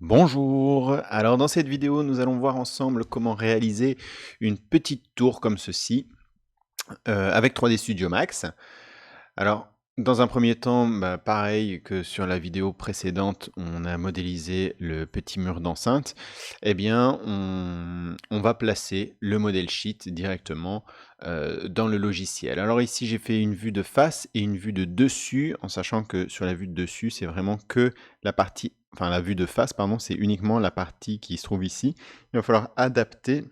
Bonjour, alors dans cette vidéo nous allons voir ensemble comment réaliser une petite tour comme ceci avec 3D Studio Max. Alors dans un premier temps, pareil que sur la vidéo précédente, on a modélisé le petit mur d'enceinte, eh bien on va placer le modèle sheet directement dans le logiciel. Alors ici j'ai fait une vue de face et une vue de dessus, en sachant que sur la vue de dessus c'est vraiment que la partie, enfin la vue de face pardon, c'est uniquement la partie qui se trouve ici. Il va falloir adapter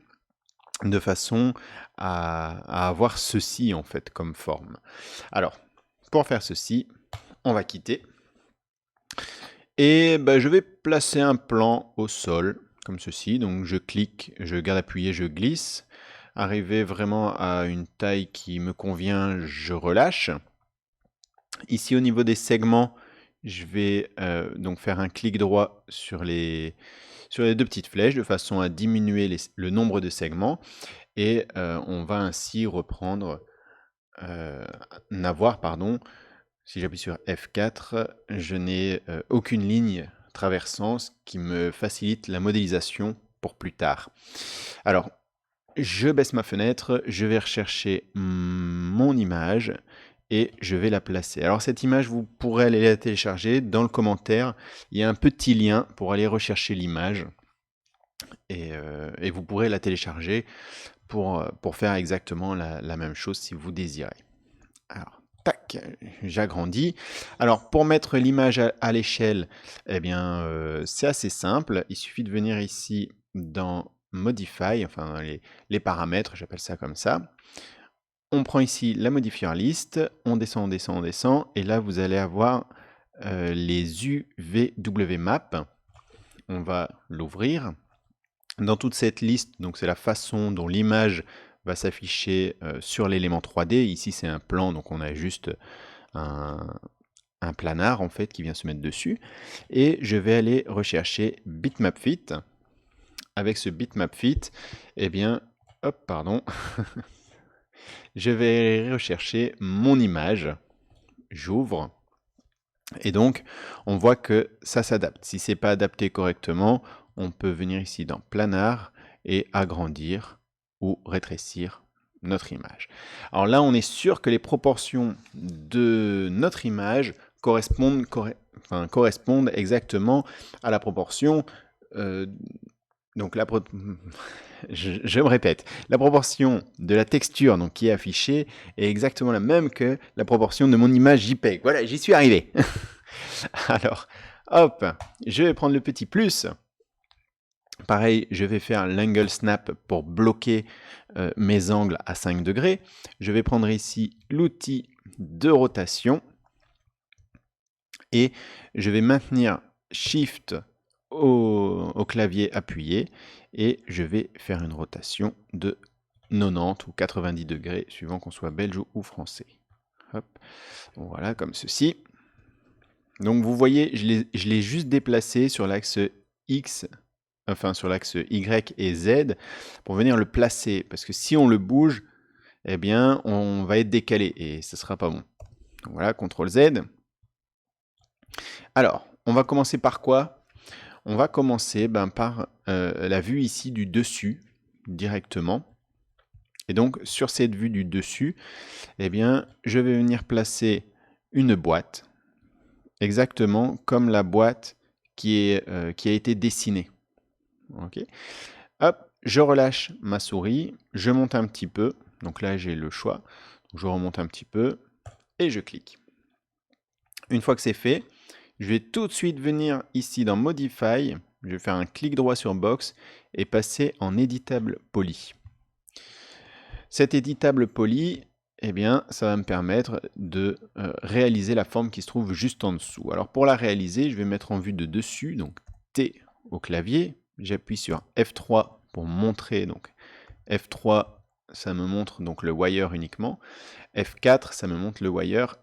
de façon à avoir ceci en fait comme forme. Alors pour faire ceci, on va quitter et je vais placer un plan au sol comme ceci. Donc je clique, je garde appuyé, je glisse. Arrivé vraiment à une taille qui me convient, je relâche. Ici au niveau des segments, je vais donc faire un clic droit sur les deux petites flèches de façon à diminuer le nombre de segments et on va ainsi reprendre, n'avoir pardon, si j'appuie sur F4, je n'ai aucune ligne traversant, ce qui me facilite la modélisation pour plus tard. Alors, je baisse ma fenêtre, je vais rechercher mon image et je vais la placer. Alors cette image, vous pourrez aller la télécharger. Dans le commentaire, il y a un petit lien pour aller rechercher l'image et vous pourrez la télécharger pour faire exactement la même chose si vous désirez. Alors, tac, j'agrandis. Alors, pour mettre l'image à l'échelle, eh bien, c'est assez simple. Il suffit de venir ici dans Modify, enfin dans les paramètres, j'appelle ça comme ça. On prend ici la modifier liste, on descend, on descend, on descend, et là vous allez avoir les UVW map. On va l'ouvrir. Dans toute cette liste, donc c'est la façon dont l'image va s'afficher sur l'élément 3D. Ici c'est un plan, donc on a juste un planar en fait qui vient se mettre dessus. Et je vais aller rechercher bitmap fit. Avec ce bitmap fit, eh bien, hop, pardon, je vais rechercher mon image. J'ouvre. Et donc, on voit que ça s'adapte. Si c'est pas adapté correctement, on peut venir ici dans planar et agrandir ou rétrécir notre image. Alors là, on est sûr que les proportions de notre image correspondent exactement à la proportion. Donc je me répète, la proportion de la texture donc, qui est affichée est exactement la même que la proportion de mon image JPEG. Voilà, j'y suis arrivé. Alors, hop, je vais prendre le petit plus. Pareil, je vais faire l'angle snap pour bloquer mes angles à 5 degrés. Je vais prendre ici l'outil de rotation et je vais maintenir Shift au clavier appuyé et je vais faire une rotation de 90 ou 90 degrés suivant qu'on soit belge ou français. Hop. Voilà, comme ceci. Donc vous voyez, je l'ai juste déplacé sur l'axe X, enfin sur l'axe Y et Z, pour venir le placer. Parce que si on le bouge, eh bien, on va être décalé et ce ne sera pas bon. Donc voilà, CTRL Z. Alors, on va commencer par quoi? On va commencer par la vue ici du dessus, directement. Et donc, sur cette vue du dessus, eh bien, je vais venir placer une boîte, exactement comme la boîte qui a été dessinée. Ok. Hop, je relâche ma souris, je monte un petit peu. Donc là, j'ai le choix. Je remonte un petit peu et je clique. Une fois que c'est fait, je vais tout de suite venir ici dans Modify. Je vais faire un clic droit sur Box et passer en éditable poly. Cet éditable poly, eh bien, ça va me permettre de réaliser la forme qui se trouve juste en dessous. Alors pour la réaliser, je vais mettre en vue de dessus, donc T au clavier. J'appuie sur F3 pour montrer, donc F3, ça me montre donc le wire uniquement. F4, ça me montre le wire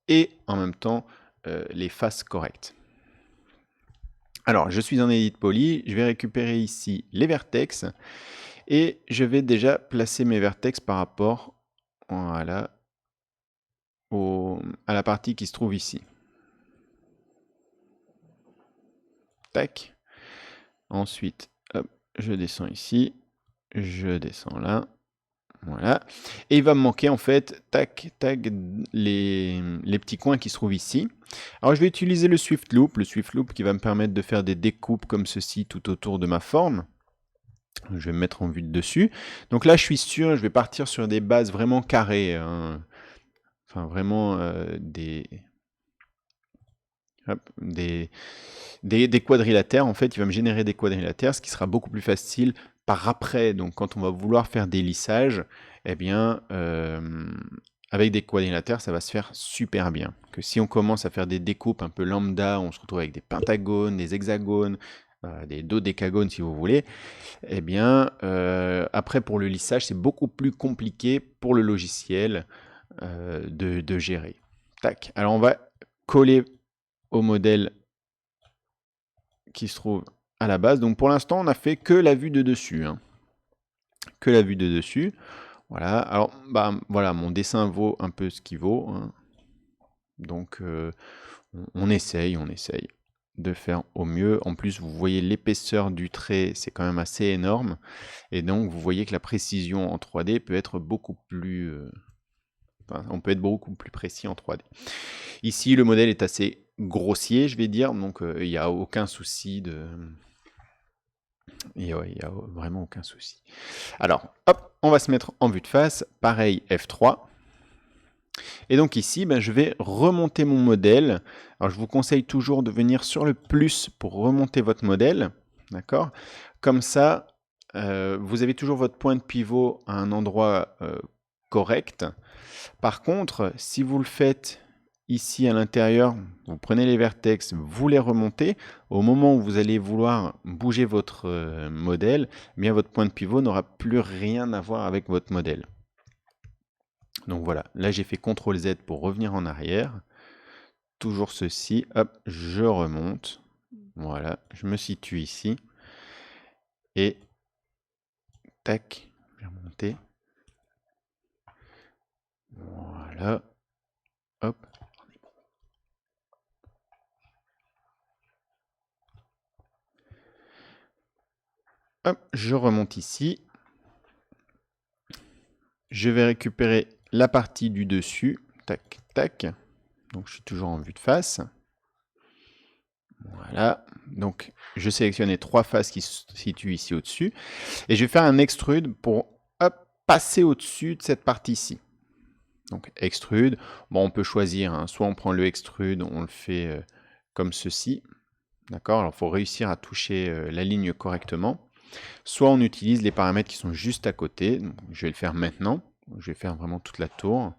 et en même temps les faces correctes. Alors, je suis en Edit Poly, je vais récupérer ici les vertex et je vais déjà placer mes vertex par rapport voilà, à la partie qui se trouve ici. Tac. Ensuite, hop, je descends ici, je descends là. Voilà. Et il va me manquer en fait, tac, tac, les petits coins qui se trouvent ici. Alors je vais utiliser le Swift Loop qui va me permettre de faire des découpes comme ceci tout autour de ma forme. Je vais me mettre en vue de dessus. Donc là, je suis sûr, je vais partir sur des bases vraiment carrées, hein. Enfin, vraiment hop, des quadrilatères. En fait, il va me générer des quadrilatères, ce qui sera beaucoup plus facile par après. Donc, quand on va vouloir faire des lissages, eh bien, avec des quadrilatères, ça va se faire super bien. Que si on commence à faire des découpes un peu lambda, on se retrouve avec des pentagones, des hexagones, des dodécagones si vous voulez, eh bien, après pour le lissage, c'est beaucoup plus compliqué pour le logiciel de gérer. Tac. Alors, on va coller au modèle qui se trouve à la base. Donc pour l'instant, on n'a fait que la vue de dessus, hein. Que la vue de dessus. Voilà. Alors, bah, voilà, mon dessin vaut un peu ce qu'il vaut, hein. Donc, on essaye de faire au mieux. En plus, vous voyez l'épaisseur du trait, c'est quand même assez énorme. Et donc, vous voyez que la précision en 3D peut être beaucoup plus... enfin, on peut être beaucoup plus précis en 3D. Ici, le modèle est assez grossier, je vais dire, donc il n'y a aucun souci de... Il n'y a vraiment aucun souci. Alors, hop, on va se mettre en vue de face. Pareil, F3. Et donc ici, ben, je vais remonter mon modèle. Alors, je vous conseille toujours de venir sur le plus pour remonter votre modèle. D'accord? Comme ça, vous avez toujours votre point de pivot à un endroit correct. Par contre, si vous le faites ici à l'intérieur, vous prenez les vertex, vous les remontez. Au moment où vous allez vouloir bouger votre modèle, eh bien votre point de pivot n'aura plus rien à voir avec votre modèle. Donc voilà, là j'ai fait CTRL Z pour revenir en arrière. Toujours ceci, hop, je remonte. Voilà, je me situe ici. Et tac, je vais remonter. Voilà, hop. Hop, je remonte ici. Je vais récupérer la partie du dessus. Tac, tac. Donc, je suis toujours en vue de face. Voilà. Donc, je sélectionne les 3 faces qui se situent ici au-dessus. Et je vais faire un extrude pour hop, passer au-dessus de cette partie-ci. Donc, extrude. Bon, on peut choisir, hein. Soit on prend le extrude, on le fait comme ceci. D'accord? Alors, il faut réussir à toucher la ligne correctement. Soit on utilise les paramètres qui sont juste à côté. Donc, je vais le faire maintenant. Je vais faire vraiment toute la tour.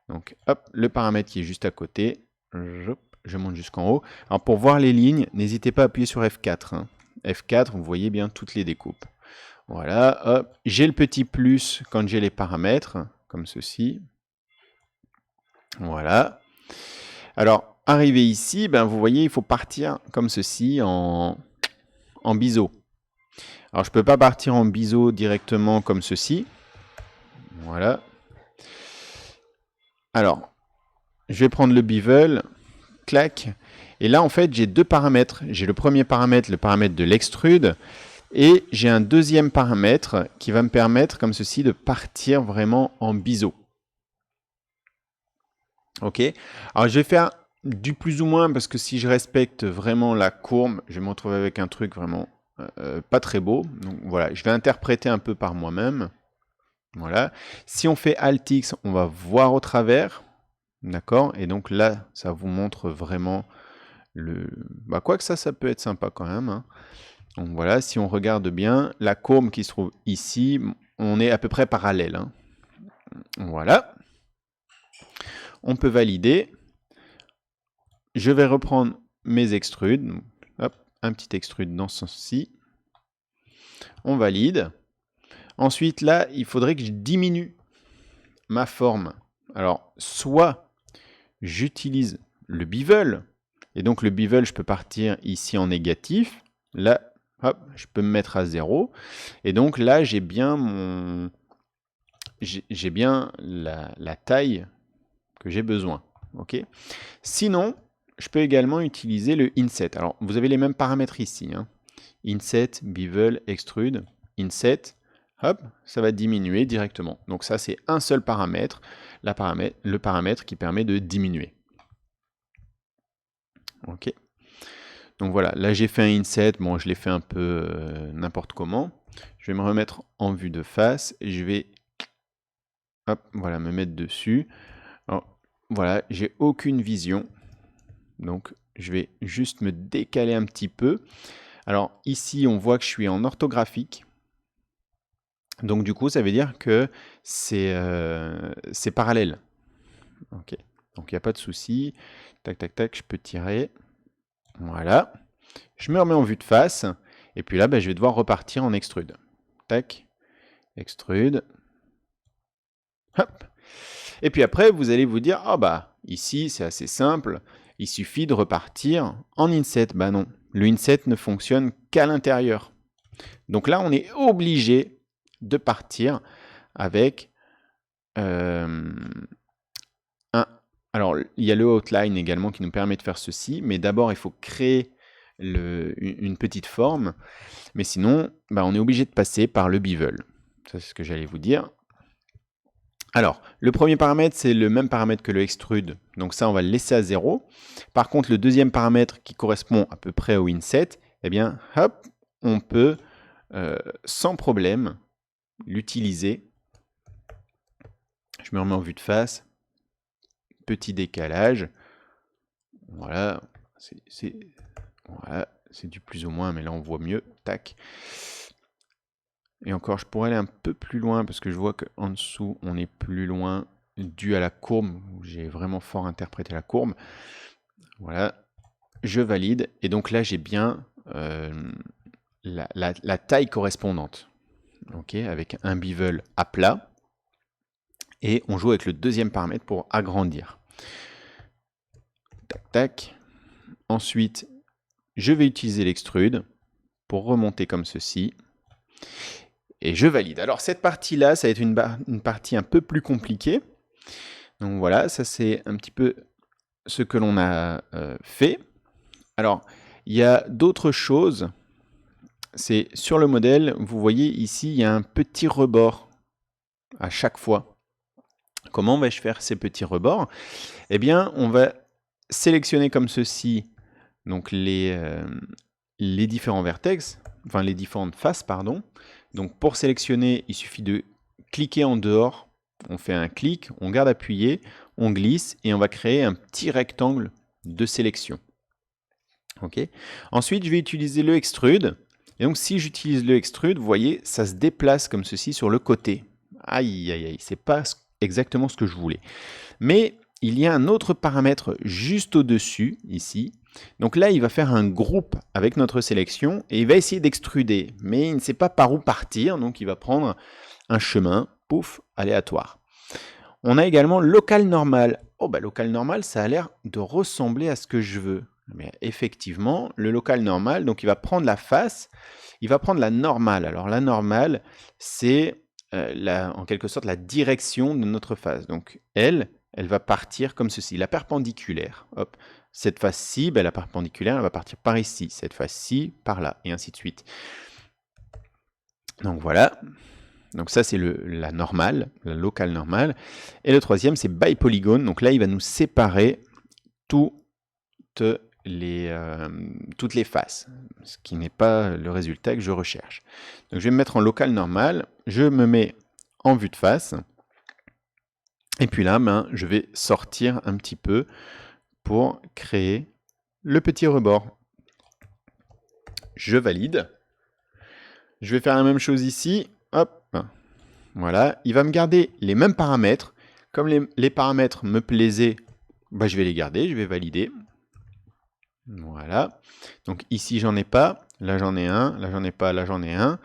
Donc, hop, le paramètre qui est juste à côté. Je monte jusqu'en haut. Alors, pour voir les lignes, n'hésitez pas à appuyer sur F4, hein. F4, vous voyez bien toutes les découpes. Voilà, hop. J'ai le petit plus quand j'ai les paramètres, comme ceci. Voilà. Alors, arrivé ici, ben, vous voyez, il faut partir comme ceci en biseau. Alors, je ne peux pas partir en biseau directement comme ceci. Voilà. Alors, je vais prendre le bevel, clac. Et là, en fait, j'ai 2 paramètres. J'ai le premier paramètre, le paramètre de l'extrude. Et j'ai un deuxième paramètre qui va me permettre, comme ceci, de partir vraiment en biseau. Ok. Alors, je vais faire du plus ou moins, parce que si je respecte vraiment la courbe, je vais me retrouver avec un truc vraiment pas très beau. Donc voilà, je vais interpréter un peu par moi-même. Voilà. Si on fait Alt X, on va voir au travers. D'accord? Et donc là, ça vous montre vraiment le... Bah, quoique ça peut être sympa quand même, hein. Donc voilà, si on regarde bien, la courbe qui se trouve ici, on est à peu près parallèle, hein. Voilà. On peut valider. Je vais reprendre mes extrudes. Hop, un petit extrude dans ce sens-ci. On valide. Ensuite, là, il faudrait que je diminue ma forme. Alors, soit j'utilise le bevel, et donc le bevel, je peux partir ici en négatif. Là, hop, je peux me mettre à 0. Et donc là, j'ai bien la taille que j'ai besoin. Ok. Sinon, je peux également utiliser le inset. Alors, vous avez les mêmes paramètres ici, hein. Inset, bevel, extrude, inset, hop, ça va diminuer directement. Donc ça, c'est un seul paramètre, le paramètre qui permet de diminuer. Ok. Donc voilà, là j'ai fait un inset, bon je l'ai fait un peu n'importe comment. Je vais me remettre en vue de face et je vais, hop, voilà, me mettre dessus. Alors, voilà, j'ai aucune vision, donc je vais juste me décaler un petit peu. Alors ici, on voit que je suis en orthographique. Donc du coup, ça veut dire que c'est parallèle. Ok. Donc il n'y a pas de souci. Tac, tac, tac, je peux tirer. Voilà. Je me remets en vue de face. Et puis là, je vais devoir repartir en extrude. Tac. Extrude. Hop. Et puis après, vous allez vous dire, ah bah, ici, c'est assez simple. Il suffit de repartir en inset. Bah non, le inset ne fonctionne qu'à l'intérieur. Donc là, on est obligé de partir avec alors, il y a le outline également qui nous permet de faire ceci, mais d'abord, il faut créer une petite forme. Mais sinon, on est obligé de passer par le bevel. Ça, c'est ce que j'allais vous dire. Alors, le premier paramètre, c'est le même paramètre que le extrude. Donc ça, on va le laisser à 0. Par contre, le deuxième paramètre qui correspond à peu près au inset, eh bien, hop, on peut sans problème l'utiliser. Je me remets en vue de face. Petit décalage. Voilà, c'est du plus ou moins, mais là on voit mieux. Tac. Et encore, je pourrais aller un peu plus loin parce que je vois qu'en dessous, on est plus loin dû à la courbe. J'ai vraiment fort interprété la courbe. Voilà, je valide. Et donc là, j'ai bien la taille correspondante. Ok, avec un bevel à plat. Et on joue avec le deuxième paramètre pour agrandir. Tac, tac. Ensuite, je vais utiliser l'extrude pour remonter comme ceci. Et je valide. Alors cette partie-là, ça va être une partie un peu plus compliquée. Donc voilà, ça c'est un petit peu ce que l'on a fait. Alors, il y a d'autres choses. C'est sur le modèle, vous voyez ici, il y a un petit rebord à chaque fois. Comment vais-je faire ces petits rebords? Eh bien, on va sélectionner comme ceci donc les différents vertex, enfin les différentes faces, pardon. Donc pour sélectionner, il suffit de cliquer en dehors, on fait un clic, on garde appuyé, on glisse et on va créer un petit rectangle de sélection. Ok. Ensuite, je vais utiliser le extrude. Et donc si j'utilise le extrude, vous voyez, ça se déplace comme ceci sur le côté. Aïe, aïe, aïe, c'est pas exactement ce que je voulais. Mais il y a un autre paramètre juste au-dessus, ici. Donc là, il va faire un groupe avec notre sélection et il va essayer d'extruder. Mais il ne sait pas par où partir, donc il va prendre un chemin, pouf, aléatoire. On a également local normal. Oh, local normal, ça a l'air de ressembler à ce que je veux. Mais effectivement, le local normal, donc il va prendre la face, il va prendre la normale. Alors la normale, c'est en quelque sorte la direction de notre face. Donc elle va partir comme ceci, la perpendiculaire. Hop. Cette face-ci, la perpendiculaire, elle va partir par ici. Cette face-ci, par là, et ainsi de suite. Donc voilà. Donc ça, c'est la normale, la locale normale. Et le troisième, c'est by polygone. Donc là, il va nous séparer toutes les faces, ce qui n'est pas le résultat que je recherche. Donc je vais me mettre en local normal. Je me mets en vue de face. Et puis là, je vais sortir un petit peu pour créer le petit rebord. Je valide. Je vais faire la même chose ici. Hop. Voilà. Il va me garder les mêmes paramètres. Comme les paramètres me plaisaient, je vais les garder. Je vais valider. Voilà. Donc ici, j'en ai pas. Là, j'en ai un. Là, j'en ai pas. Là, j'en ai un.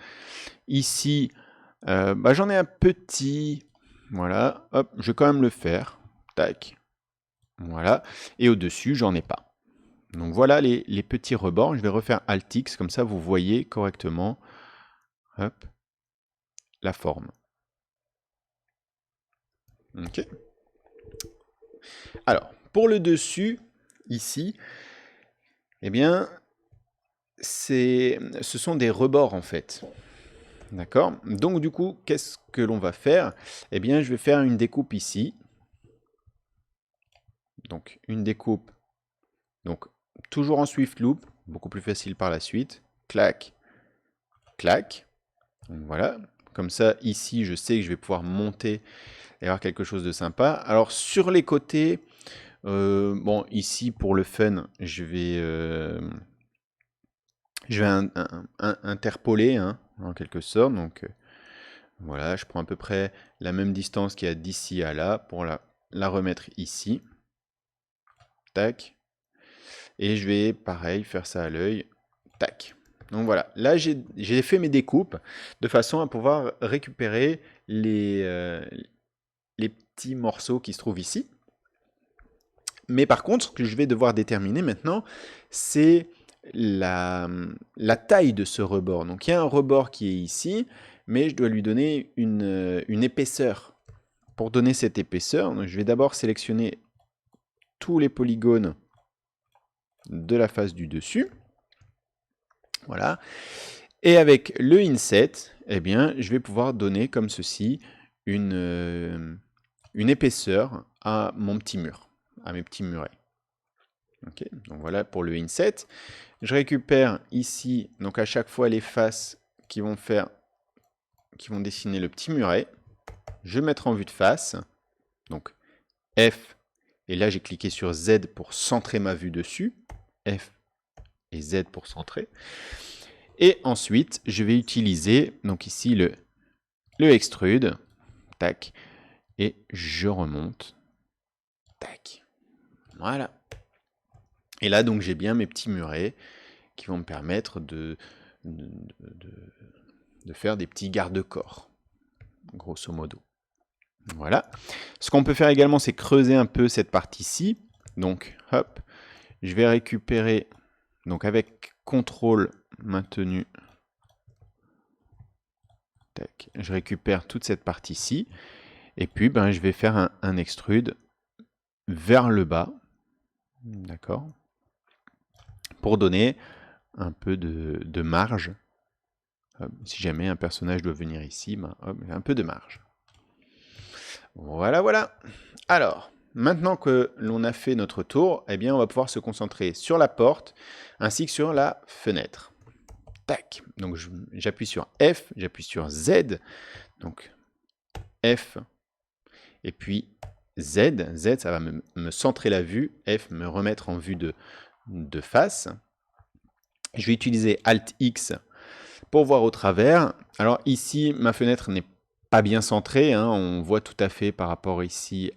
Ici, j'en ai un petit. Voilà. Hop. Je vais quand même le faire. Tac. Voilà. Et au-dessus, j'en ai pas. Donc voilà les petits rebords. Je vais refaire Alt-X, comme ça vous voyez correctement hop, la forme. Ok. Alors, pour le dessus, ici, eh bien, ce sont des rebords en fait. D'accord? Donc du coup, qu'est-ce que l'on va faire? Eh bien, je vais faire une découpe ici. Donc une découpe, donc toujours en Swift Loop, beaucoup plus facile par la suite. Clac, clac. Donc, voilà. Comme ça, ici, je sais que je vais pouvoir monter et avoir quelque chose de sympa. Alors sur les côtés, bon, ici pour le fun, je vais interpoler, hein, en quelque sorte. Donc voilà, je prends à peu près la même distance qu'il y a d'ici à là pour la remettre ici. Tac. Et je vais, pareil, faire ça à l'œil. Tac. Donc voilà, là j'ai fait mes découpes de façon à pouvoir récupérer les petits morceaux qui se trouvent ici. Mais par contre, ce que je vais devoir déterminer maintenant, c'est la taille de ce rebord. Donc il y a un rebord qui est ici, mais je dois lui donner une épaisseur. Pour donner cette épaisseur, je vais d'abord sélectionner tous les polygones de la face du dessus. Voilà. Et avec le inset, eh bien, je vais pouvoir donner comme ceci une épaisseur à mon petit mur, à mes petits murets. Okay, donc voilà pour le inset. Je récupère ici, donc à chaque fois les faces qui vont dessiner le petit muret. Je vais mettre en vue de face, donc F, et là j'ai cliqué sur Z pour centrer ma vue dessus. F et Z pour centrer. Et ensuite, je vais utiliser, donc ici, le extrude, tac, et je remonte, tac, voilà. Et là, donc, j'ai bien mes petits murets qui vont me permettre de faire des petits garde-corps, grosso modo. Voilà. Ce qu'on peut faire également, c'est creuser un peu cette partie-ci. Donc, hop, je vais récupérer, donc avec CTRL maintenu, tac, je récupère toute cette partie-ci. Et puis, ben, je vais faire un extrude vers le bas, d'accord, pour donner un peu de marge. Si jamais un personnage doit venir ici, ben, hop, un peu de marge. Voilà, voilà. Alors, maintenant que l'on a fait notre tour, eh bien, on va pouvoir se concentrer sur la porte ainsi que sur la fenêtre. Tac. Donc, j'appuie sur F, j'appuie sur Z. Donc, F, et puis Z. Z, ça va me centrer la vue. F, me remettre en vue de face. Je vais utiliser Alt-X pour voir au travers. Alors ici, ma fenêtre n'est pas bien centrée, hein. On voit tout à fait par rapport ici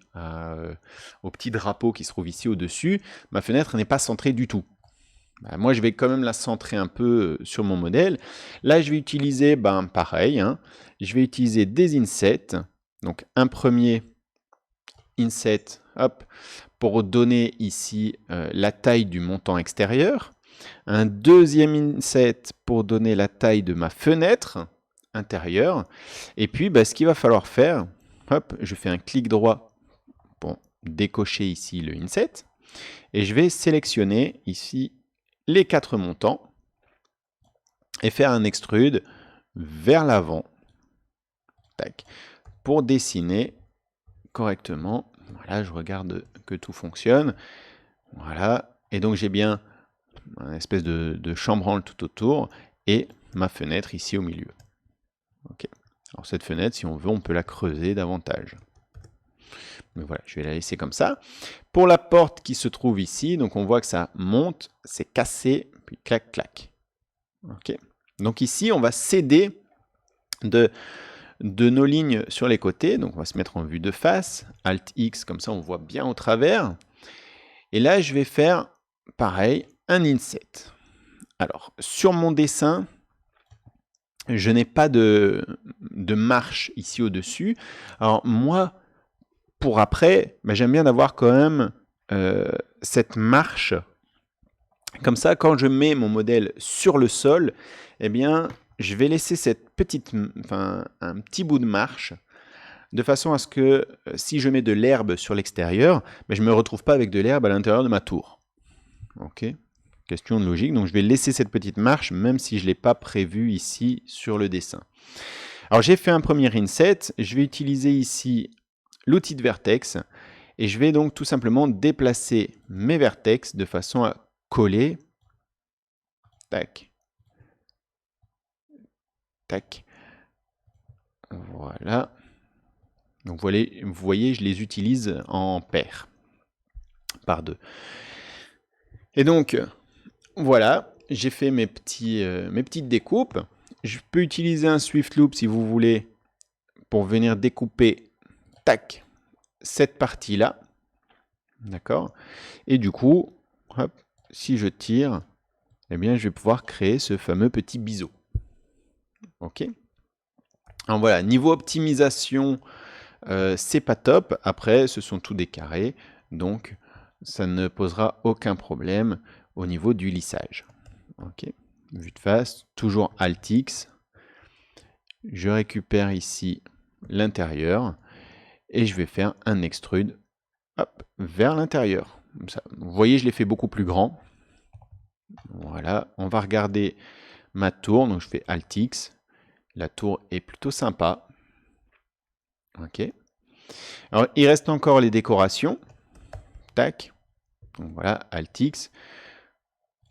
au petit drapeau qui se trouve ici au-dessus. Ma fenêtre n'est pas centrée du tout. Moi, je vais quand même la centrer un peu sur mon modèle. Là, je vais utiliser, pareil, hein. Je vais utiliser des insets. Donc un premier inset, hop, pour donner ici la taille du montant extérieur. Un deuxième inset pour donner la taille de ma fenêtre intérieure. Et puis, ce qu'il va falloir faire, hop, je fais un clic droit pour décocher ici le inset. Et je vais sélectionner ici les 4 montants et faire un extrude vers l'avant, pour dessiner correctement. Voilà, je regarde que tout fonctionne. Voilà, et donc j'ai bien une espèce de chambranle tout autour et ma fenêtre ici au milieu. Ok. Alors cette fenêtre, si on veut, on peut la creuser davantage. Mais voilà, je vais la laisser comme ça. Pour la porte qui se trouve ici, donc on voit que ça monte, c'est cassé, puis clac, clac. Ok. Donc ici, on va s'aider de nos lignes sur les côtés. Donc on va se mettre en vue de face, Alt-X, comme ça on voit bien au travers. Et là, je vais faire, pareil, un inset. Alors, sur mon dessin, je n'ai pas de marche ici au-dessus. Alors moi, pour après, j'aime bien d'avoir quand même cette marche. Comme ça, quand je mets mon modèle sur le sol, eh bien, je vais laisser cette un petit bout de marche, de façon à ce que si je mets de l'herbe sur l'extérieur, je ne me retrouve pas avec de l'herbe à l'intérieur de ma tour. Ok. Question de logique. Donc je vais laisser cette petite marche, même si je ne l'ai pas prévu ici sur le dessin. Alors j'ai fait un premier inset. Je vais utiliser ici l'outil de vertex. Et je vais donc tout simplement déplacer mes vertex de façon à coller. Tac. Tac. Voilà. Donc vous voyez, je les utilise en paire, par deux. Et donc, voilà, j'ai fait mes petites découpes. Je peux utiliser un Swift Loop si vous voulez pour venir découper, tac, cette partie-là. D'accord? Et du coup, hop, si je tire, eh bien, je vais pouvoir créer ce fameux petit biseau. OK? Alors voilà, niveau optimisation, c'est pas top. Après, ce sont tous des carrés, donc ça ne posera aucun problème au niveau du lissage. OK? Vue de face, toujours Alt X. Je récupère ici l'intérieur et je vais faire un extrude, hop, vers l'intérieur. Vous voyez, je l'ai fait beaucoup plus grand. Voilà, on va regarder ma tour, donc je fais Alt X. La tour est plutôt sympa. OK. Alors, il reste encore les décorations. Tac. Donc voilà, Alt X.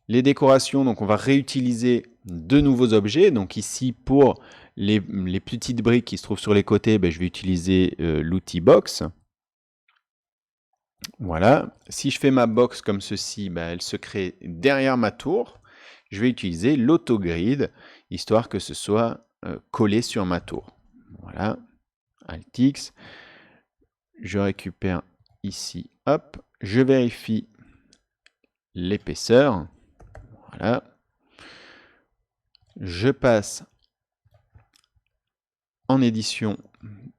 Les décorations, donc on va réutiliser de nouveaux objets. Donc ici, pour les petites briques qui se trouvent sur les côtés, je vais utiliser l'outil box. Voilà. Si je fais ma box comme ceci, elle se crée derrière ma tour. Je vais utiliser l'autogrid, histoire que ce soit collé sur ma tour. Voilà. Alt X. Je récupère ici, hop. Je vérifie l'épaisseur. Voilà. Je passe en édition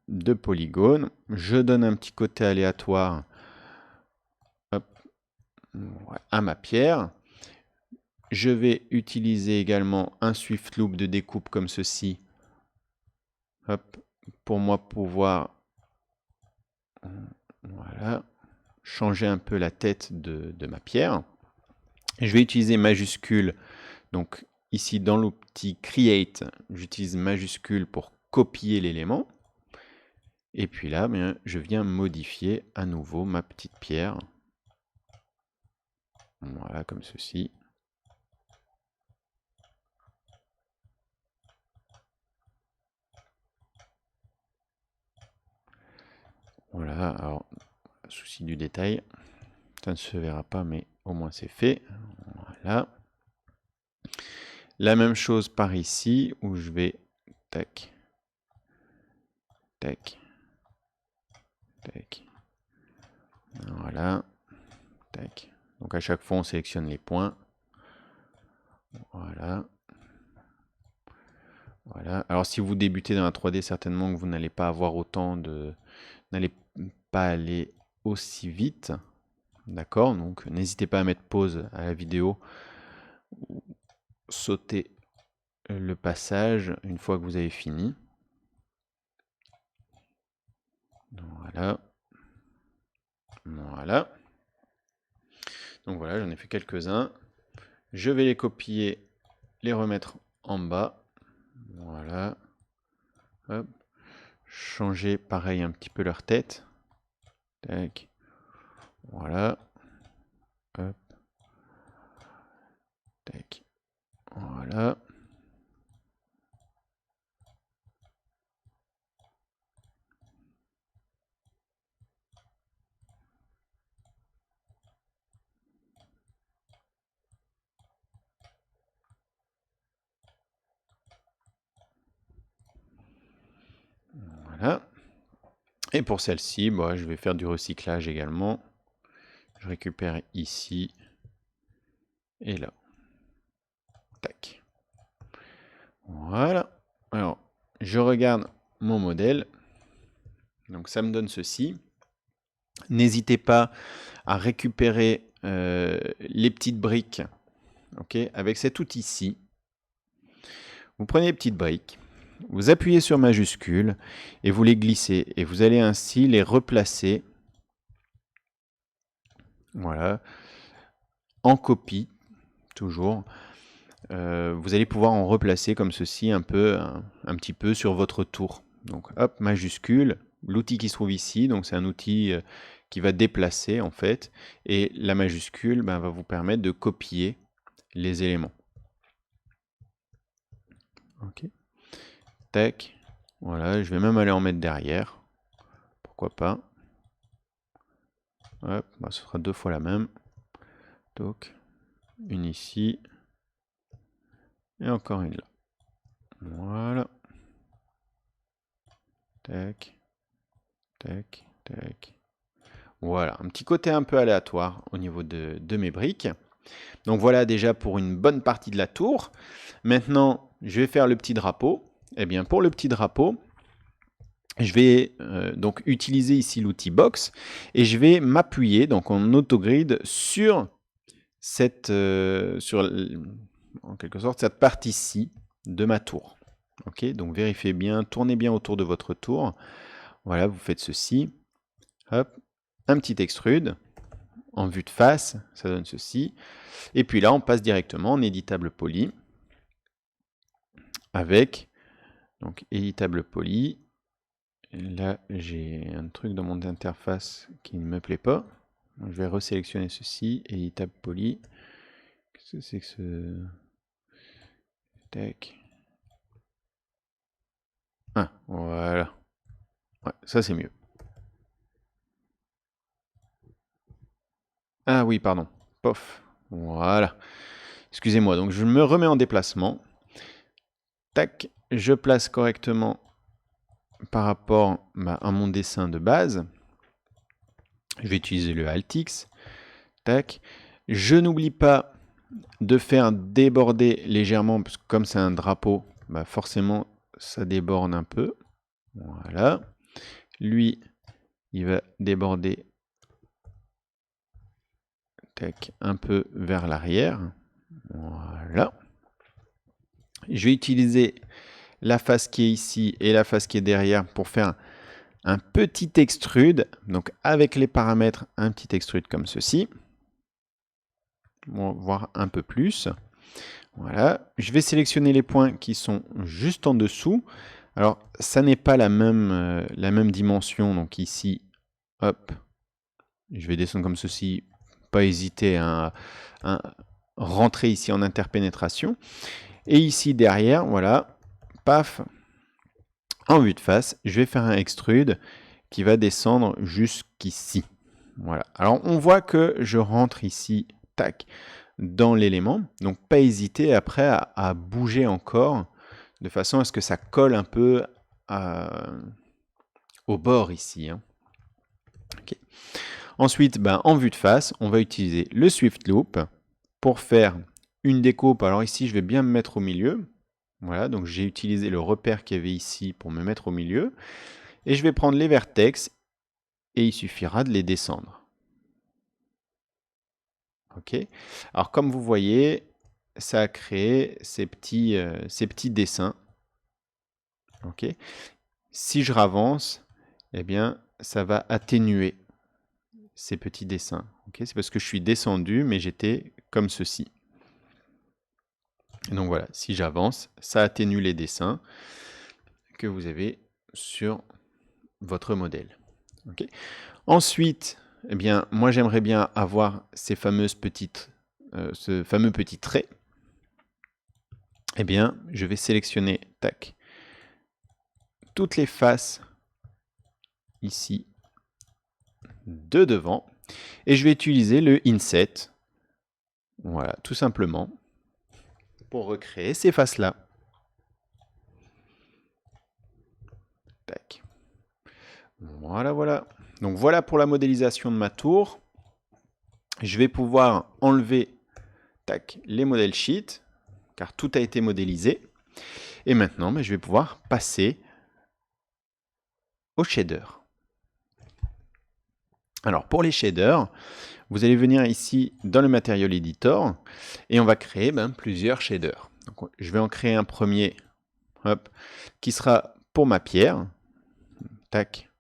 de polygone. Je donne un petit côté aléatoire, hop, à ma pierre. Je vais utiliser également un Swift Loop de découpe comme ceci, hop, pour moi pouvoir voilà, changer un peu la tête de ma pierre. Je vais utiliser majuscule, donc ici dans l'outil Create, j'utilise majuscule pour copier l'élément. Et puis là, je viens modifier à nouveau ma petite pierre. Voilà, comme ceci. Voilà, alors, souci du détail, ça ne se verra pas, mais au moins c'est fait. Voilà. La même chose par ici, où je vais, tac, tac, tac. Voilà, tac. Donc à chaque fois, on sélectionne les points. Voilà. Voilà. Alors si vous débutez dans la 3D, certainement que vous n'allez pas avoir autant de... n'allez pas aller aussi vite. D'accord? Donc n'hésitez pas à mettre pause à la vidéo ou sauter le passage une fois que vous avez fini. Voilà. Voilà. Donc voilà, j'en ai fait quelques-uns. Je vais les copier, les remettre en bas. Voilà. Hop. Changer pareil un petit peu leur tête. Tac. Voilà. Hop. Tac. Voilà. Voilà. Et pour celle-ci, je vais faire du recyclage également. Je récupère ici et là. Tac. Voilà. Alors, je regarde mon modèle. Donc ça me donne ceci. N'hésitez pas à récupérer les petites briques, okay, avec cet outil-ci. Vous prenez les petites briques, vous appuyez sur majuscule et vous les glissez. Et vous allez ainsi les replacer, voilà, en copie, toujours. Vous allez pouvoir en replacer comme ceci un petit peu sur votre tour. Donc hop, majuscule, l'outil qui se trouve ici, donc c'est un outil qui va déplacer en fait, et la majuscule va vous permettre de copier les éléments. Ok. Tac. Voilà, je vais même aller en mettre derrière. Pourquoi pas. Hop, ce sera 2 fois la même. Donc, une ici. Et encore une là. Voilà. Tac. Tac. Tac. Voilà, un petit côté un peu aléatoire au niveau de mes briques. Donc voilà déjà pour une bonne partie de la tour. Maintenant, je vais faire le petit drapeau. Eh bien, pour le petit drapeau, je vais donc utiliser ici l'outil Box et je vais m'appuyer donc en autogrid sur cette, en quelque sorte, cette partie-ci de ma tour. Ok, donc vérifiez bien, tournez bien autour de votre tour. Voilà, vous faites ceci. Hop, un petit extrude en vue de face, ça donne ceci. Et puis là, on passe directement en éditable poly avec donc éditable poly. Et là, j'ai un truc dans mon interface qui ne me plaît pas. Donc, je vais resélectionner ceci, éditable poly. Qu'est-ce que c'est que ce... Tac. Ah, voilà. Ouais, ça c'est mieux. Ah oui, pardon. Pof. Voilà. Excusez-moi, donc je me remets en déplacement. Tac, je place correctement par rapport à mon dessin de base. Je vais utiliser le Alt-X. Tac. Je n'oublie pas de faire déborder légèrement, parce que comme c'est un drapeau, forcément ça déborde un peu. Voilà. Lui, il va déborder tac, un peu vers l'arrière. Voilà. Je vais utiliser la face qui est ici et la face qui est derrière pour faire un petit extrude. Donc avec les paramètres, un petit extrude comme ceci. On va voir un peu plus. Voilà. Je vais sélectionner les points qui sont juste en dessous. Alors, ça n'est pas la même dimension. Donc ici, hop, je vais descendre comme ceci. Pas hésiter à rentrer ici en interpénétration. Et ici derrière, voilà, paf, en vue de face, je vais faire un extrude qui va descendre jusqu'ici. Voilà. Alors on voit que je rentre ici, tac, dans l'élément. Donc pas hésiter après à bouger encore de façon à ce que ça colle un peu au bord ici. Hein. Okay. Ensuite, en vue de face, on va utiliser le Swift Loop pour faire une découpe. Alors ici, je vais bien me mettre au milieu. Voilà, donc j'ai utilisé le repère qu'il y avait ici pour me mettre au milieu. Et je vais prendre les vertex et il suffira de les descendre. Ok. Alors comme vous voyez, ça a créé ces petits dessins. Ok. Si je ravance, eh bien, ça va atténuer ces petits dessins. Okay, c'est parce que je suis descendu, mais j'étais comme ceci. Et donc voilà, si j'avance, ça atténue les dessins que vous avez sur votre modèle. Okay. Ensuite, eh bien, moi j'aimerais bien avoir ces fameuses petites, ce fameux petit trait. Eh bien, je vais sélectionner, tac, toutes les faces ici de devant et je vais utiliser le inset, voilà, tout simplement, pour recréer ces faces-là. Tac. Voilà, voilà. Donc voilà pour la modélisation de ma tour. Je vais pouvoir enlever tac, les modèles sheet, car tout a été modélisé. Et maintenant, je vais pouvoir passer au shader. Alors pour les shaders, vous allez venir ici dans le Material Editor et on va créer plusieurs shaders. Donc, je vais en créer un premier hop, qui sera pour ma pierre. Tac,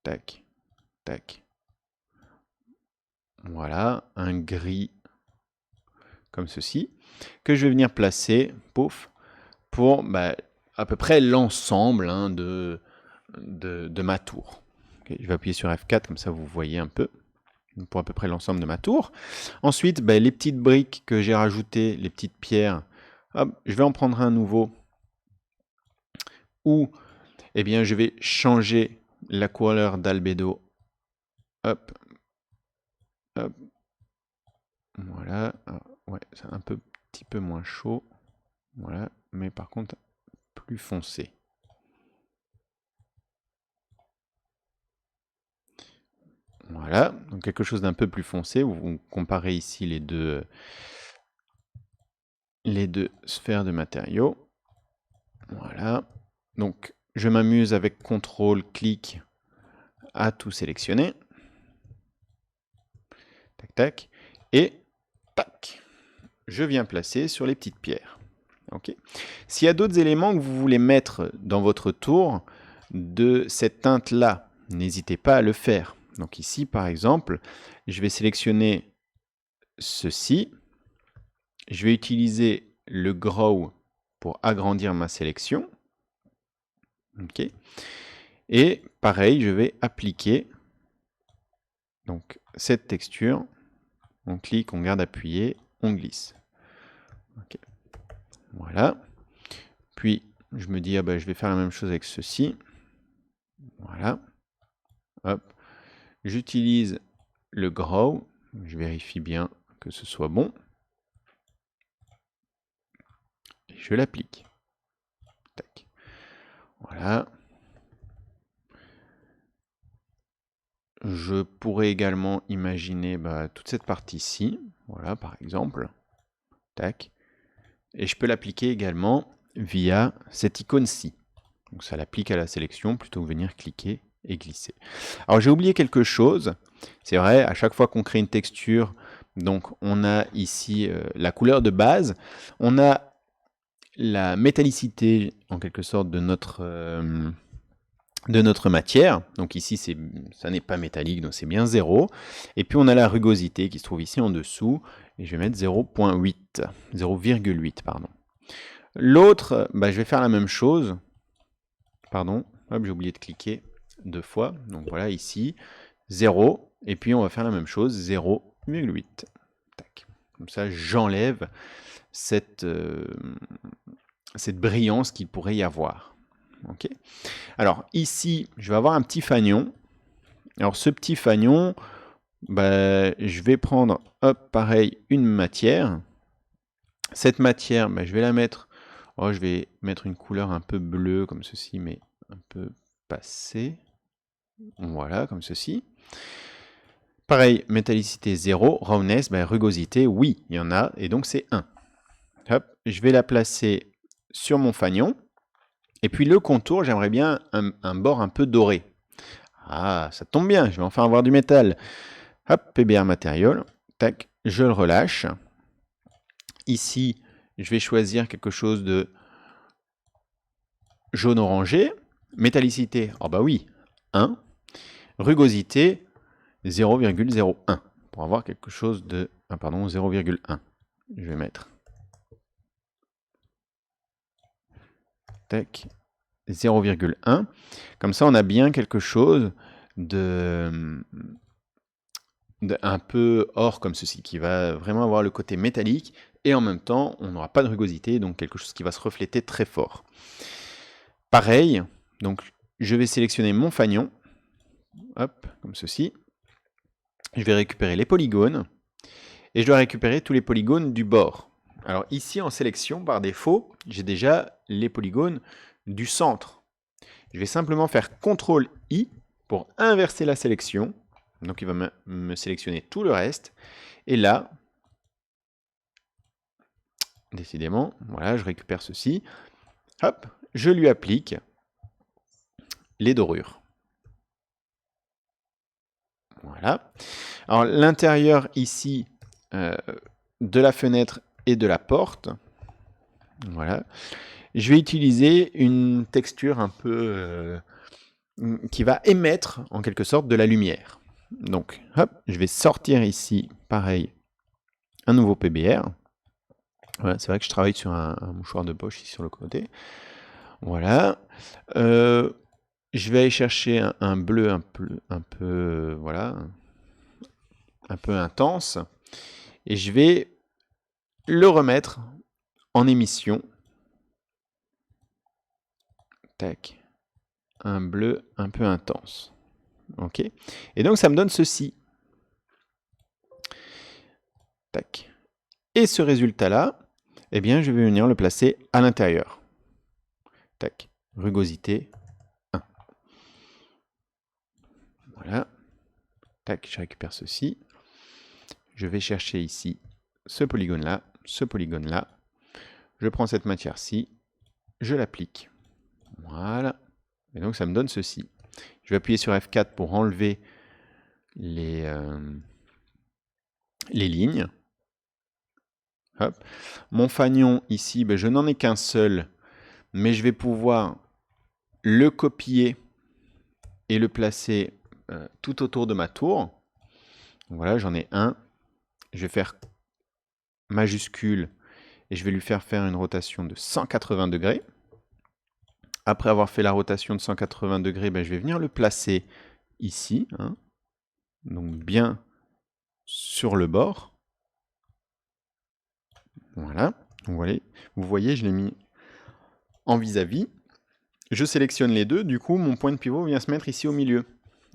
tac, tac. Voilà, un gris comme ceci, que je vais venir placer, pouf, pour à peu près l'ensemble de ma tour. Okay, je vais appuyer sur F4, comme ça vous voyez un peu, pour à peu près l'ensemble de ma tour. Ensuite, les petites briques que j'ai rajoutées, les petites pierres, hop, je vais en prendre un nouveau, où je vais changer la couleur d'albédo. Hop, hop, voilà. Alors, ouais, c'est un petit peu moins chaud. Voilà, mais par contre, plus foncé. Voilà, donc quelque chose d'un peu plus foncé. Vous comparez ici les deux sphères de matériaux. Voilà, donc je m'amuse avec CTRL, clic à tout sélectionner. Tac, tac. Et tac, je viens placer sur les petites pierres. Okay. S'il y a d'autres éléments que vous voulez mettre dans votre tour de cette teinte-là, n'hésitez pas à le faire. Donc ici, par exemple, je vais sélectionner ceci. Je vais utiliser le Grow pour agrandir ma sélection. Okay. Et pareil, je vais appliquer donc, cette texture. On clique, on garde appuyé, on glisse. Okay. Voilà. Puis, je me dis, je vais faire la même chose avec ceci. Voilà. Hop. J'utilise le Grow. Je vérifie bien que ce soit bon. Et je l'applique. Tac. Voilà. Je pourrais également imaginer toute cette partie-ci. Voilà, par exemple. Tac. Et je peux l'appliquer également via cette icône-ci. Donc ça l'applique à la sélection plutôt que venir cliquer et glisser. Alors j'ai oublié quelque chose. C'est vrai, à chaque fois qu'on crée une texture, donc on a ici la couleur de base. On a la métallicité, en quelque sorte, de notre matière. Donc ici, ça n'est pas métallique, donc c'est bien 0. Et puis on a la rugosité qui se trouve ici en dessous. Et je vais mettre 0,8. 0,8, pardon. L'autre, je vais faire la même chose. Pardon, hop, j'ai oublié de cliquer 2 fois. Donc voilà, ici, 0. Et puis on va faire la même chose, 0,8. Tac. Comme ça, j'enlève cette brillance qu'il pourrait y avoir. Ok. Alors ici, je vais avoir un petit fanion. Alors ce petit fanion, je vais prendre, hop, pareil, une matière. Cette matière, je vais la mettre, je vais mettre une couleur un peu bleue comme ceci, mais un peu passée. Voilà, comme ceci. Pareil, métallicité 0, roughness, rugosité, oui, il y en a, et donc c'est 1. Hop, je vais la placer sur mon fanion. Et puis le contour, j'aimerais bien un bord un peu doré. Ah, ça tombe bien, je vais enfin avoir du métal. Hop, PBR Material, tac, je le relâche. Ici, je vais choisir quelque chose de jaune orangé. Métallicité, oui, 1. Rugosité, 0,01. Pour avoir quelque chose de... 0,1. Je vais mettre... Tac, 0,1. Comme ça, on a bien quelque chose un peu or comme ceci, qui va vraiment avoir le côté métallique, et en même temps, on n'aura pas de rugosité, donc quelque chose qui va se refléter très fort. Pareil, donc je vais sélectionner mon fanion, hop, comme ceci. Je vais récupérer les polygones, et je dois récupérer tous les polygones du bord. Alors ici, en sélection, par défaut, j'ai déjà les polygones du centre. Je vais simplement faire CTRL-I pour inverser la sélection. Donc il va me sélectionner tout le reste. Et là, décidément, voilà, je récupère ceci. Hop, je lui applique les dorures. Voilà. Alors l'intérieur ici de la fenêtre et de la porte, voilà. Je vais utiliser une texture un peu qui va émettre en quelque sorte de la lumière. Donc, hop, je vais sortir ici, pareil, un nouveau PBR. Voilà, c'est vrai que je travaille sur un mouchoir de poche ici sur le côté. Voilà. Je vais aller chercher un bleu voilà, un peu intense. Et je vais le remettre en émission. Tac. Un bleu un peu intense. OK. Et donc, ça me donne ceci. Tac. Et ce résultat-là, eh bien, je vais venir le placer à l'intérieur. Tac. Rugosité 1. Voilà. Tac, je récupère ceci. Je vais chercher ici ce polygone-là, ce polygone-là. Je prends cette matière-ci, je l'applique. Voilà. Et donc, ça me donne ceci. Je vais appuyer sur F4 pour enlever les lignes. Hop. Mon fanion ici, ben, je n'en ai qu'un seul, mais je vais pouvoir le copier et le placer tout autour de ma tour. Voilà, j'en ai un. Je vais faire majuscule et je vais lui faire une rotation de 180 degrés. Après avoir fait la rotation de 180 degrés, ben, je vais venir le placer ici, hein, donc bien sur le bord. Voilà, vous voyez, je l'ai mis en vis-à-vis. Je sélectionne les deux, du coup mon point de pivot vient se mettre ici au milieu.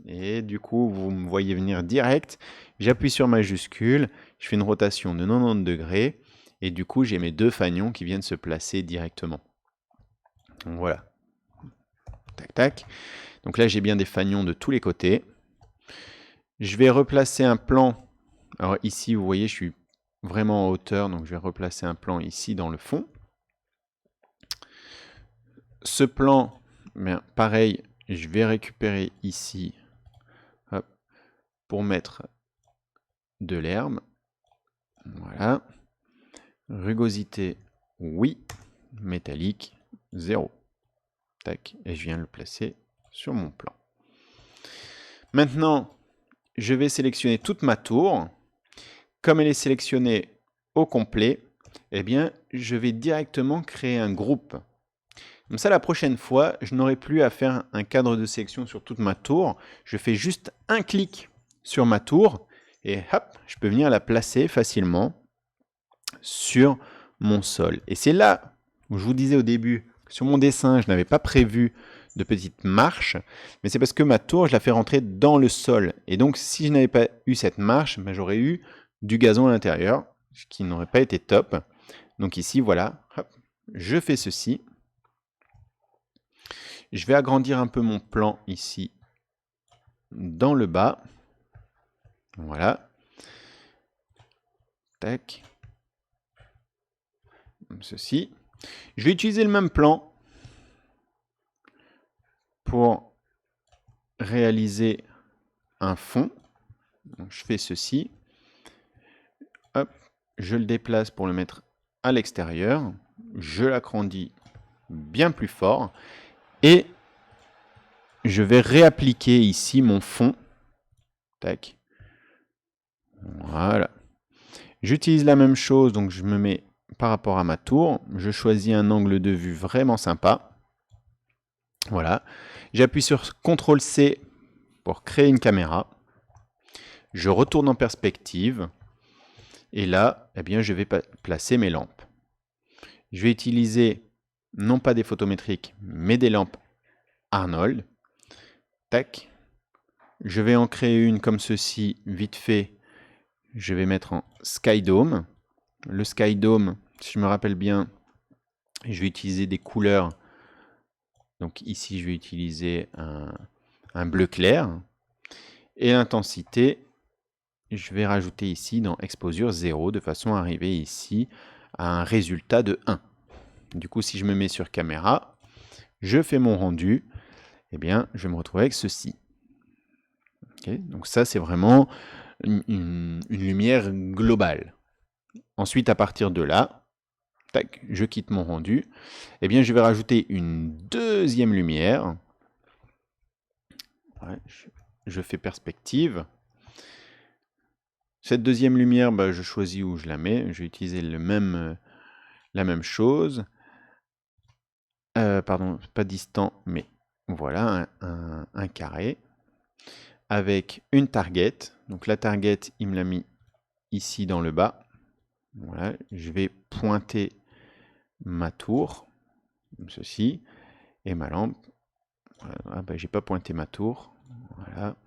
Et du coup, vous me voyez venir direct, j'appuie sur majuscule, je fais une rotation de 90 degrés, et du coup j'ai mes deux fanions qui viennent se placer directement. Donc voilà. Tac, tac. Donc là j'ai bien des fanions de tous les côtés. Je vais replacer un plan. Alors ici, vous voyez, je suis vraiment en hauteur, donc je vais replacer un plan ici dans le fond. Ce plan, bien, pareil, je vais récupérer ici, hop, pour mettre de l'herbe. Voilà. Rugosité, oui. Métallique, 0. Tac, et je viens le placer sur mon plan. Maintenant, je vais sélectionner toute ma tour. Comme elle est sélectionnée au complet, eh bien, je vais directement créer un groupe. Comme ça, la prochaine fois, je n'aurai plus à faire un cadre de sélection sur toute ma tour. Je fais juste un clic sur ma tour et hop, je peux venir la placer facilement sur mon sol. Et c'est là où je vous disais au début que sur mon dessin, je n'avais pas prévu de petites marches, mais c'est parce que ma tour, je la fais rentrer dans le sol. Et donc, si je n'avais pas eu cette marche, ben, j'aurais eu du gazon à l'intérieur, ce qui n'aurait pas été top. Donc ici, voilà, hop, je fais ceci. Je vais agrandir un peu mon plan ici, dans le bas. Voilà. Tac. Comme ceci. Je vais utiliser le même plan pour réaliser un fond. Donc, je fais ceci. Hop, je le déplace pour le mettre à l'extérieur. Je l'agrandis bien plus fort. Et je vais réappliquer ici mon fond. Tac. Voilà. J'utilise la même chose, donc je me mets par rapport à ma tour. Je choisis un angle de vue vraiment sympa. Voilà. J'appuie sur CTRL-C pour créer une caméra. Je retourne en perspective. Et là, eh bien, je vais placer mes lampes. Je vais utiliser non pas des photométriques, mais des lampes Arnold. Tac. Je vais en créer une comme ceci, vite fait. Je vais mettre en Sky Dome. Le Sky Dome, si je me rappelle bien, je vais utiliser des couleurs. Donc ici, je vais utiliser un bleu clair. Et l'intensité, je vais rajouter ici dans Exposure 0, de façon à arriver ici à un résultat de 1. Du coup, si je me mets sur caméra, je fais mon rendu, eh bien, je vais me retrouver avec ceci. Okay, donc ça, c'est vraiment une lumière globale. Ensuite, à partir de là, tac, je quitte mon rendu. Eh bien, je vais rajouter une deuxième lumière. Ouais, je fais perspective. Cette deuxième lumière, bah, je choisis où je la mets. Je vais utiliser le même la même chose. Pardon, pas distant, mais voilà, un carré avec une target. Donc la target, il me l'a mis ici dans le bas. Voilà, je vais pointer ma tour, comme ceci, et ma lampe. Ah ben, j'ai pas pointé ma tour. Voilà.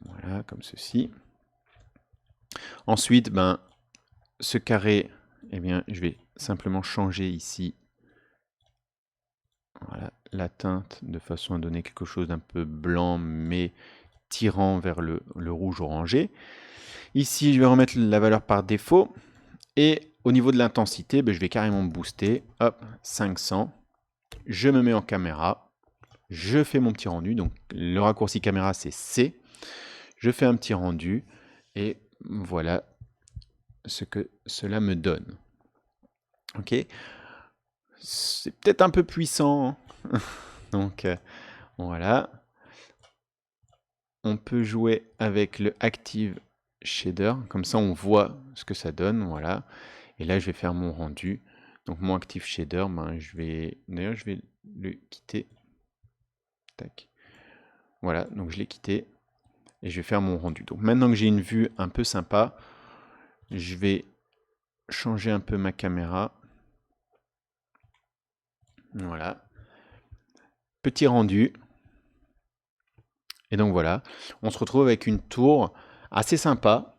Voilà, comme ceci. Ensuite, ben, ce carré, eh bien, je vais simplement changer ici, voilà, la teinte de façon à donner quelque chose d'un peu blanc, mais tirant vers le rouge orangé. Ici, je vais remettre la valeur par défaut. Et au niveau de l'intensité, ben, je vais carrément booster. Hop, 500. Je me mets en caméra. Je fais mon petit rendu. Donc, le raccourci caméra, c'est C. Je fais un petit rendu. Et voilà ce que cela me donne. Ok. C'est peut-être un peu puissant. Donc, voilà. On peut jouer avec le Active Shader. Comme ça, on voit ce que ça donne. Voilà. Et là, je vais faire mon rendu. Donc, mon Active Shader, ben, d'ailleurs, je vais le quitter. Tac. Voilà, donc je l'ai quitté. Et je vais faire mon rendu. Donc, maintenant que j'ai une vue un peu sympa, je vais changer un peu ma caméra. Voilà. Petit rendu. Et donc voilà, on se retrouve avec une tour assez sympa.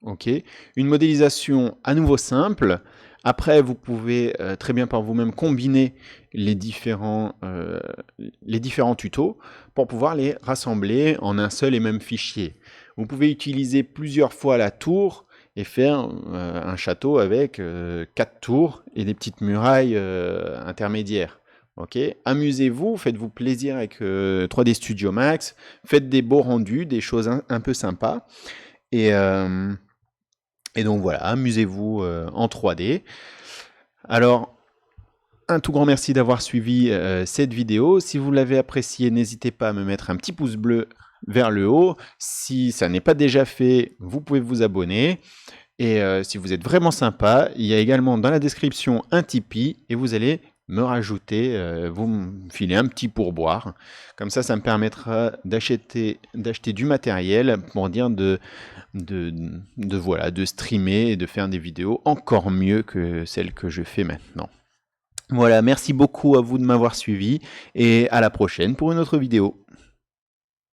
Ok, une modélisation à nouveau simple. Après, vous pouvez très bien par vous-même combiner les différents tutos pour pouvoir les rassembler en un seul et même fichier. Vous pouvez utiliser plusieurs fois la tour et faire un château avec 4 tours et des petites murailles intermédiaires. Ok, amusez-vous, faites-vous plaisir avec 3D Studio Max, faites des beaux rendus, des choses un peu sympas. Et donc voilà, amusez-vous en 3D. Alors, un tout grand merci d'avoir suivi cette vidéo. Si vous l'avez appréciée, n'hésitez pas à me mettre un petit pouce bleu vers le haut. Si ça n'est pas déjà fait, vous pouvez vous abonner. Et si vous êtes vraiment sympa, il y a également dans la description un Tipeee et vous allez me rajouter, vous me filez un petit pourboire. Comme ça me permettra d'acheter du matériel pour dire voilà, de streamer et de faire des vidéos encore mieux que celles que je fais maintenant. Voilà, merci beaucoup à vous de m'avoir suivi et à la prochaine pour une autre vidéo.